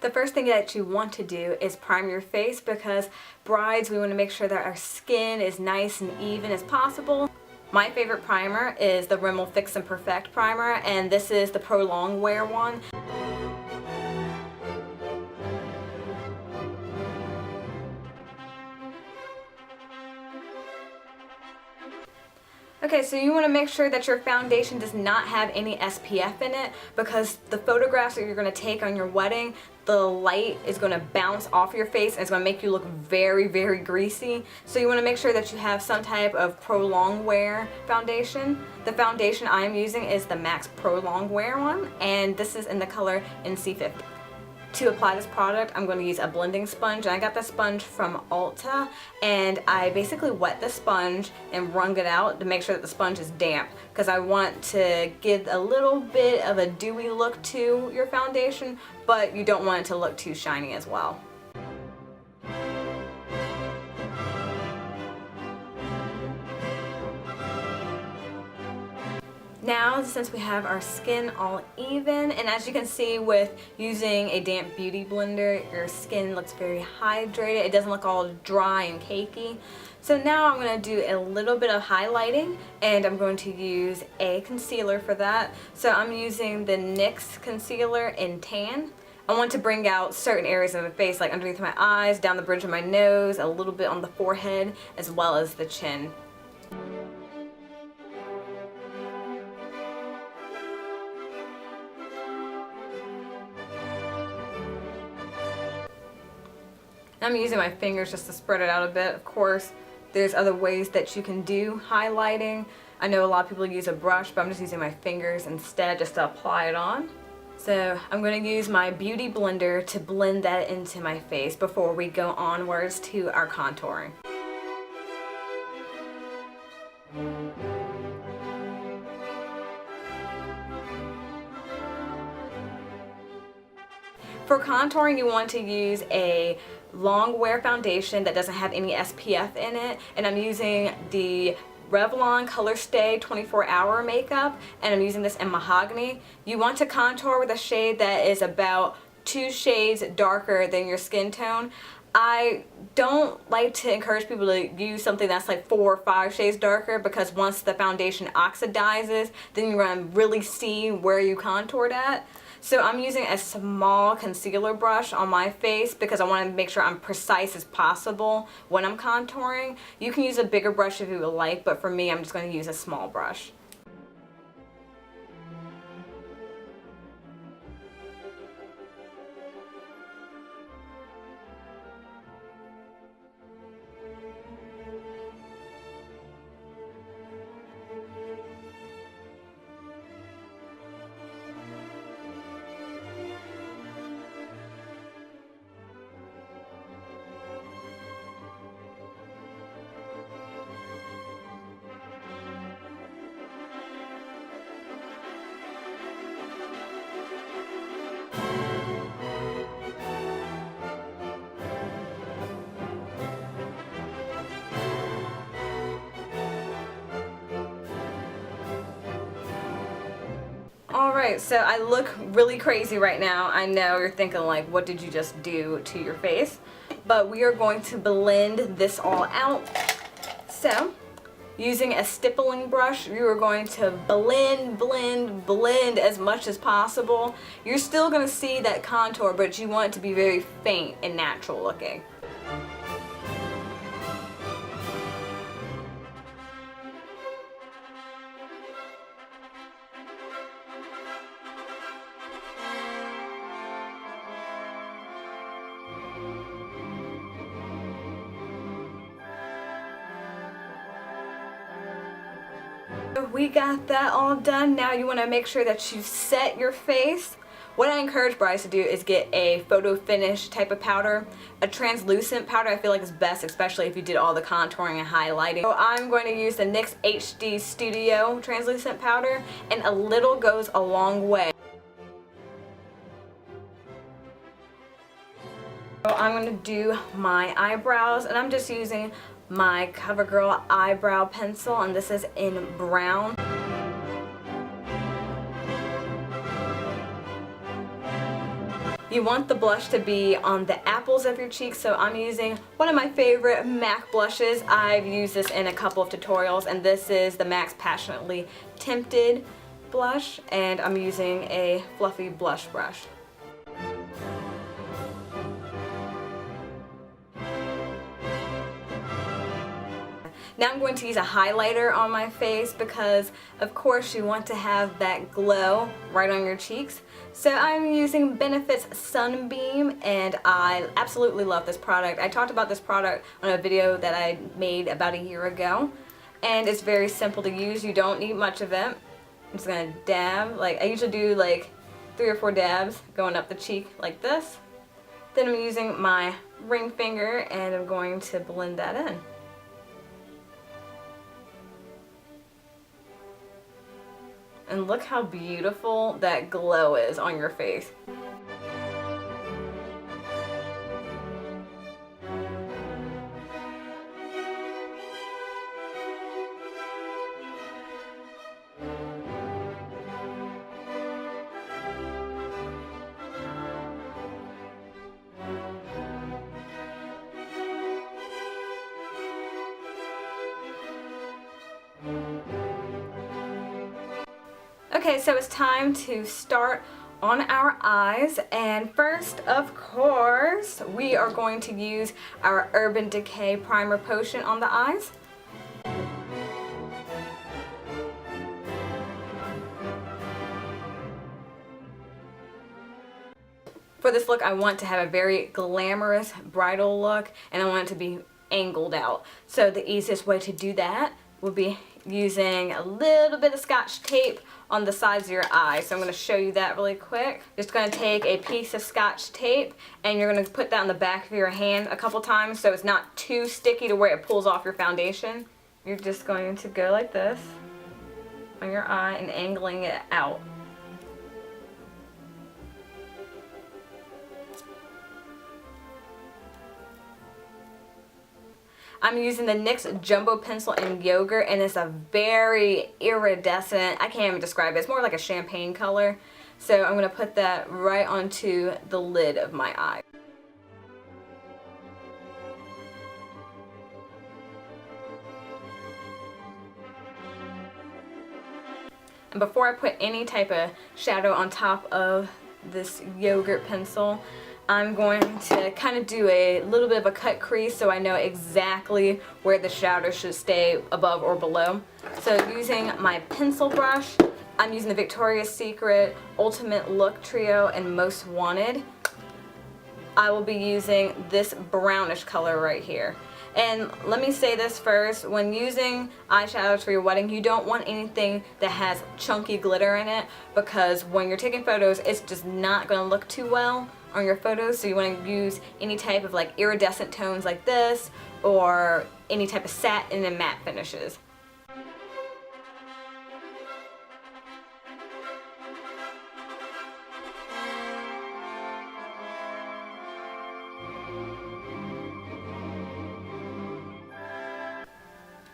The first thing that you want to do is prime your face, because brides, we want to make sure that our skin is nice and even as possible. My favorite primer is the Rimmel Fix and Perfect primer, and this is the Pro Long Wear one. Okay, so you want to make sure that your foundation does not have any SPF in it, because the photographs that you're going to take on your wedding, the light is going to bounce off your face and it's going to make you look very, very greasy. So you want to make sure that you have some type of Pro Long Wear foundation. The foundation I am using is the Max Pro Long Wear one, and this is in the color NC50. To apply this product, I'm going to use a blending sponge, and I got the sponge from Ulta, and I basically wet the sponge and wrung it out to make sure that the sponge is damp, because I want to give a little bit of a dewy look to your foundation, but you don't want it to look too shiny as well. Now, since we have our skin all even, and as you can see with using a damp beauty blender, your skin looks very hydrated. It doesn't look all dry and cakey. So now I'm going to do a little bit of highlighting, and I'm going to use a concealer for that. So I'm using the NYX concealer in Tan. I want to bring out certain areas of the face, like underneath my eyes, down the bridge of my nose, a little bit on the forehead, as well as the chin. I'm using my fingers just to spread it out a bit. Of course, there's other ways that you can do highlighting. I know a lot of people use a brush, but I'm just using my fingers instead just to apply it on. So I'm going to use my beauty blender to blend that into my face before we go onwards to our contouring. For contouring, you want to use a long wear foundation that doesn't have any SPF in it, and I'm using the Revlon Color Stay 24-hour makeup, and I'm using this in Mahogany. You want to contour with a shade that is about 2 shades darker than your skin tone. I don't like to encourage people to use something that's like 4 or 5 shades darker, because once the foundation oxidizes, then you're going to really see where you contoured at. So I'm using a small concealer brush on my face because I want to make sure I'm precise as possible when I'm contouring. You can use a bigger brush if you would like, but for me, I'm just going to use a small brush. Alright, so I look really crazy right now. I know you're thinking like, what did you just do to your face? But we are going to blend this all out. So, using a stippling brush, you are going to blend as much as possible. You're still going to see that contour, but you want it to be very faint and natural looking. We got that all done. Now you want to make sure that you set your face. What I encourage brides to do is get a photo finish type of powder. A translucent powder I feel like is best, especially if you did all the contouring and highlighting. So I'm going to use the NYX HD Studio translucent powder, and a little goes a long way. So I'm going to do my eyebrows, and I'm just using my CoverGirl eyebrow pencil, and this is in brown. You want the blush to be on the apples of your cheeks, so I'm using one of my favorite MAC blushes. I've used this in a couple of tutorials, and this is the MAC's Passionately Tempted blush, and I'm using a fluffy blush brush. Now I'm going to use a highlighter on my face because, of course, you want to have that glow right on your cheeks. So I'm using Benefit's Sunbeam, and I absolutely love this product. I talked about this product on a video that I made about a year ago, and it's very simple to use. You don't need much of it. I'm just going to dab. Like I usually do like 3 or 4 dabs going up the cheek like this. Then I'm using my ring finger and I'm going to blend that in. And look how beautiful that glow is on your face. Okay, so it's time to start on our eyes, and first, of course, we are going to use our Urban Decay Primer Potion on the eyes. For this look, I want to have a very glamorous bridal look, and I want it to be angled out. So the easiest way to do that will be using a little bit of Scotch tape on the sides of your eye. So I'm going to show you that really quick. Just going to take a piece of Scotch tape and you're going to put that on the back of your hand a couple times so it's not too sticky to where it pulls off your foundation. You're just going to go like this on your eye and angling it out. I'm using the NYX Jumbo Pencil in Yogurt, and it's a very iridescent, I can't even describe it, it's more like a champagne color. So I'm going to put that right onto the lid of my eye. And before I put any type of shadow on top of this yogurt pencil, I'm going to kind of do a little bit of a cut crease so I know exactly where the shadow should stay above or below. So using my pencil brush, I'm using the Victoria's Secret Ultimate Look Trio and Most Wanted. I will be using this brownish color right here. And let me say this first, when using eyeshadows for your wedding, you don't want anything that has chunky glitter in it, because when you're taking photos, it's just not going to look too well on your photos. So you want to use any type of like iridescent tones like this, or any type of satin and matte finishes.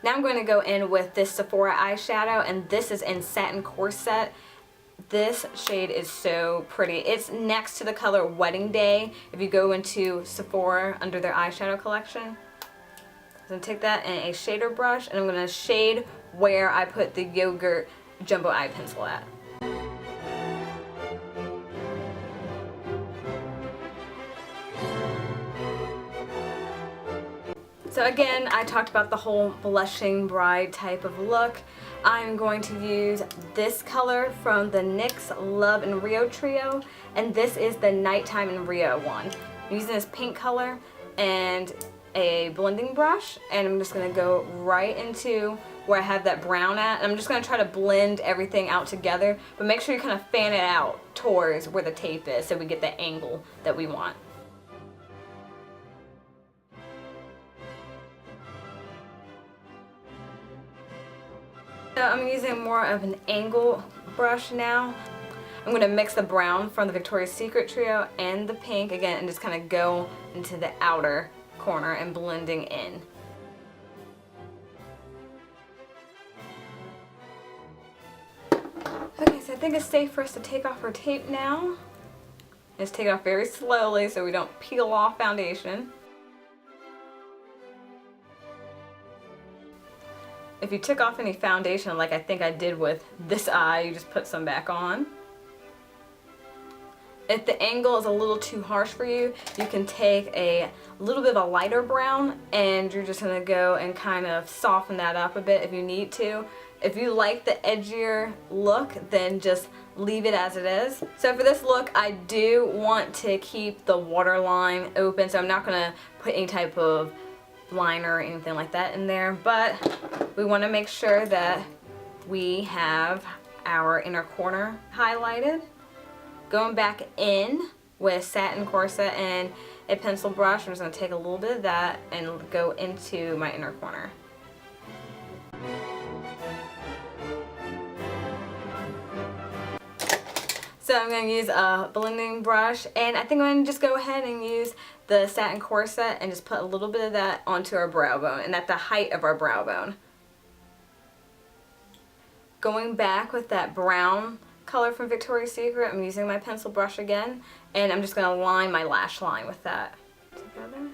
Now I'm going to go in with this Sephora eyeshadow, and this is in Satin Corset. This shade is so pretty. It's next to the color Wedding Day if you go into Sephora under their eyeshadow collection. So I'm going to take that in a shader brush, and I'm going to shade where I put the Yogurt Jumbo Eye Pencil at. So again, I talked about the whole blushing bride type of look. I'm going to use this color from the NYX Love in Rio Trio, and this is the Nighttime in Rio one. I'm using this pink color and a blending brush, and I'm just going to go right into where I have that brown at, and I'm just going to try to blend everything out together, but make sure you kind of fan it out towards where the tape is so we get the angle that we want. So I'm using more of an angle brush now. I'm going to mix the brown from the Victoria's Secret Trio and the pink again, and just kind of go into the outer corner and blending in. Okay, so I think it's safe for us to take off our tape now. Just take it off very slowly so we don't peel off foundation. If you took off any foundation, like I think I did with this eye, you just put some back on. If the angle is a little too harsh for you, you can take a little bit of a lighter brown and you're just going to go and kind of soften that up a bit if you need to. If you like the edgier look, then just leave it as it is. So for this look, I do want to keep the waterline open, so I'm not going to put any type of liner or anything like that in there, but we want to make sure that we have our inner corner highlighted. Going back in with satin corset and a pencil brush, I'm just going to take a little bit of that and go into my inner corner. So I'm going to use a blending brush, and I think I'm going to just go ahead and use the satin corset and just put a little bit of that onto our brow bone and at the height of our brow bone. Going back with that brown color from Victoria's Secret, I'm using my pencil brush again, and I'm just going to line my lash line with that together.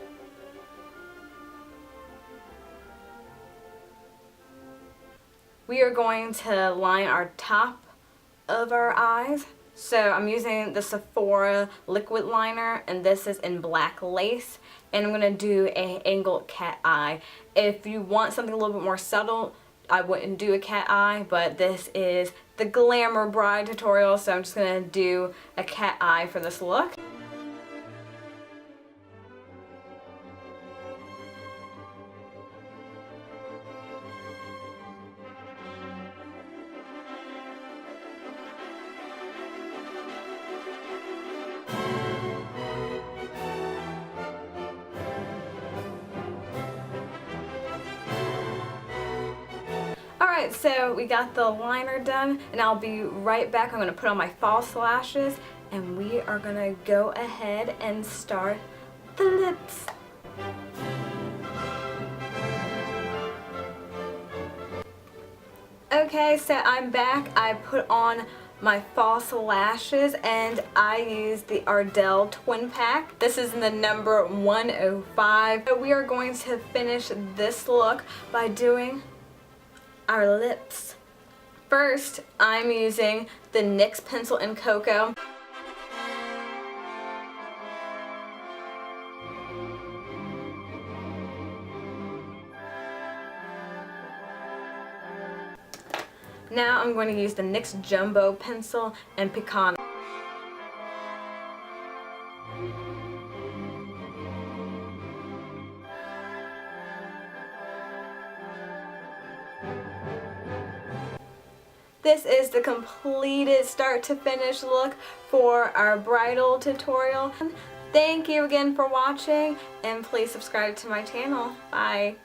We are going to line our top of our eyes. So I'm using the Sephora liquid liner, and this is in black lace, and I'm going to do an angled cat eye. If you want something a little bit more subtle, I wouldn't do a cat eye, but this is the Glamour bride tutorial, so I'm just going to do a cat eye for this look. Alright, so we got the liner done, and I'll be right back. I'm going to put on my false lashes, and we are going to go ahead and start the lips. Okay, so I'm back. I put on my false lashes, and I used the Ardell Twin Pack. This is in the number 105. So we are going to finish this look by doing our lips. First, I'm using the NYX pencil in Cocoa. Now I'm going to use the NYX Jumbo pencil and Pecan. This is the completed start to finish look for our bridal tutorial. Thank you again for watching, and please subscribe to my channel. Bye.